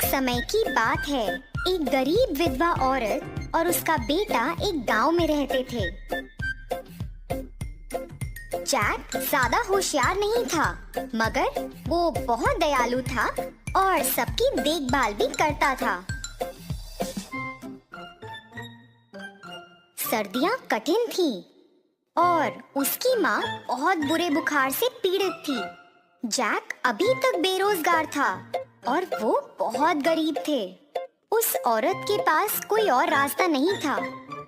समय की बात है। एक गरीब विधवा औरत और उसका बेटा एक गांव में रहते थे। जैक ज्यादा होशियार नहीं था, मगर वो बहुत दयालु था और सबकी देखभाल भी करता था। सर्दियां कठिन थीं और उसकी माँ बहुत बुरे बुखार से पीड़ित थी। जैक अभी तक बेरोजगार था और वो बहुत गरीब थे। उस औरत के पास कोई और रास्ता नहीं था।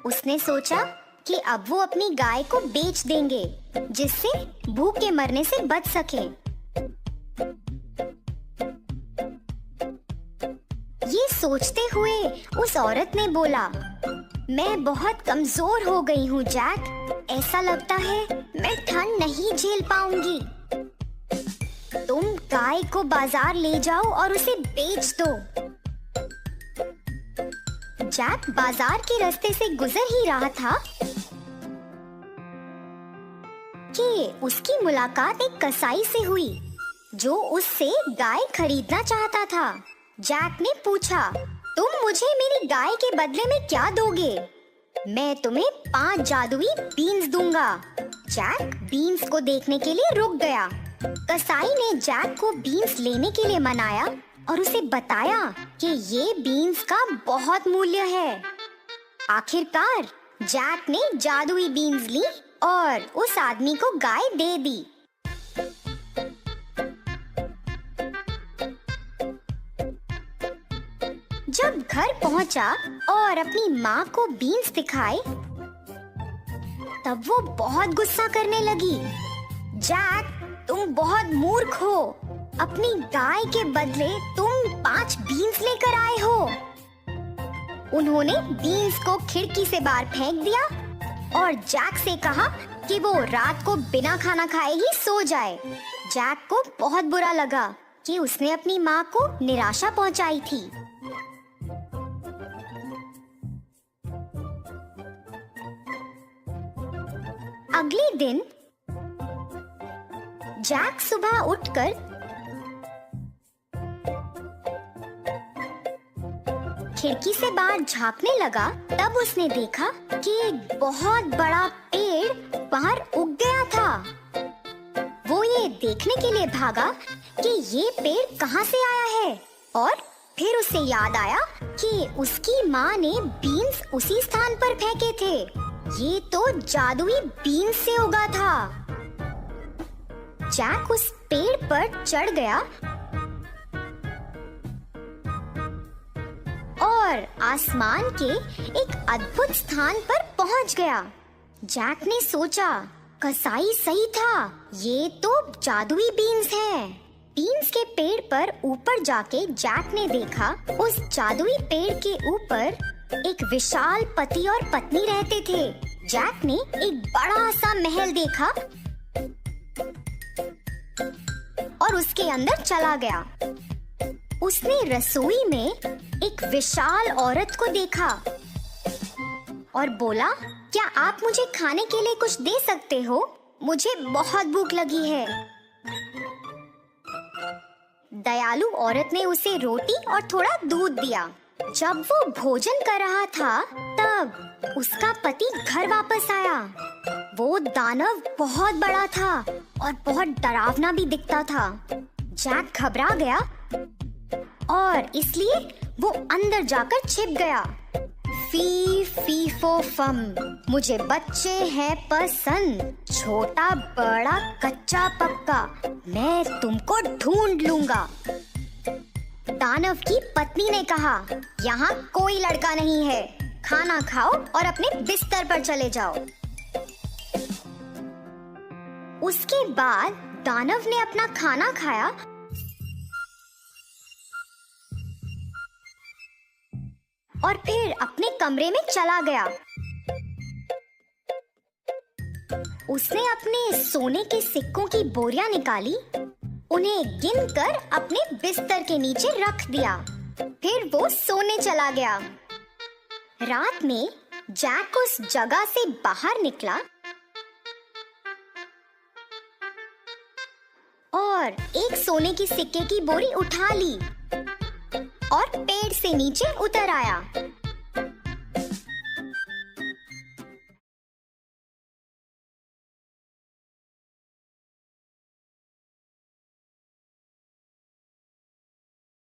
उसने सोचा कि अब वो अपनी गाय को बेच देंगे, जिससे भूखे मरने से बच सके। ये सोचते हुए उस औरत ने बोला, मैं बहुत कमजोर हो गई हूँ जैक, ऐसा लगता है मैं ठंड नहीं झेल पाऊंगी। तुम गाय को बाजार ले जाओ और उसे बेच दो। जैक बाजार के रास्ते से गुजर ही रहा था कि उसकी मुलाकात एक कसाई से हुई, जो उससे गाय खरीदना चाहता था। जैक ने पूछा, तुम मुझे मेरी गाय के बदले में क्या दोगे? मैं तुम्हें 5 जादुई बीन्स दूंगा। जैक बीन्स को देखने के लिए रुक गया। कसाई ने जैक को बीन्स लेने के लिए मनाया और उसे बताया कि ये बीन्स का बहुत मूल्य है। आखिरकार जैक ने जादुई बीन्स ली और उस आदमी को गाय दे दी। जब घर पहुंचा और अपनी माँ को बीन्स दिखाए, तब वो बहुत गुस्सा करने लगी। जैक, तुम बहुत मूर्ख हो। अपनी गाय के बदले तुम 5 बीन्स लेकर आए हो। उन्होंने बीन्स को खिड़की से बाहर फेंक दिया और जैक से कहा कि वो रात को बिना खाना खाए ही सो जाए। जैक को बहुत बुरा लगा कि उसने अपनी माँ को निराशा पहुंचाई थी। अगले दिन जैक सुबह उठकर खिड़की से बाहर झांकने लगा। तब उसने देखा कि एक बहुत बड़ा पेड़ बाहर उग गया था। वो ये देखने के लिए भागा कि ये पेड़ कहाँ से आया है, और फिर उसे याद आया कि उसकी माँ ने बीन्स उसी स्थान पर फेंके थे। ये तो जादुई बीन्स से उगा था। जैक उस पेड़ पर चढ़ गया और आसमान के एक अद्भुत स्थान पर पहुंच गया। जैक ने सोचा, कसाई सही था, ये तो जादुई बीन्स हैं। बीन्स के पेड़ पर ऊपर जाके जैक ने देखा, उस जादुई पेड़ के ऊपर एक विशाल पति और पत्नी रहते थे। जैक ने एक बड़ा सा महल देखा और उसके अंदर चला गया। उसने रसोई में एक विशाल औरत को देखा और बोला, क्या आप मुझे खाने के लिए कुछ दे सकते हो? मुझे बहुत भूख लगी है। दयालु औरत ने उसे रोटी और थोड़ा दूध दिया। जब वो भोजन कर रहा था, तब उसका पति घर वापस आया। वो दानव बहुत बड़ा था और बहुत डरावना भी दिखता था। जैक घबरा गया और इसलिए वो अंदर जाकर छिप गया। फी फी फो फम, मुझे बच्चे हैं पसंद, छोटा बड़ा कच्चा पक्का, मैं तुमको ढूंढ लूंगा। दानव की पत्नी ने कहा, यहाँ कोई लड़का नहीं है, खाना खाओ और अपने बिस्तर पर चले जाओ। उसके बाद दानव ने अपना खाना खाया और फिर अपने कमरे में चला गया। उसने अपने सोने के सिक्कों की बोरियां निकाली, उन्हें गिनकर अपने बिस्तर के नीचे रख दिया। फिर वो सोने चला गया। रात में जैक उस जगह से बाहर निकला और एक सोने की सिक्के की बोरी उठा ली। और पेड़ से नीचे उतर आया।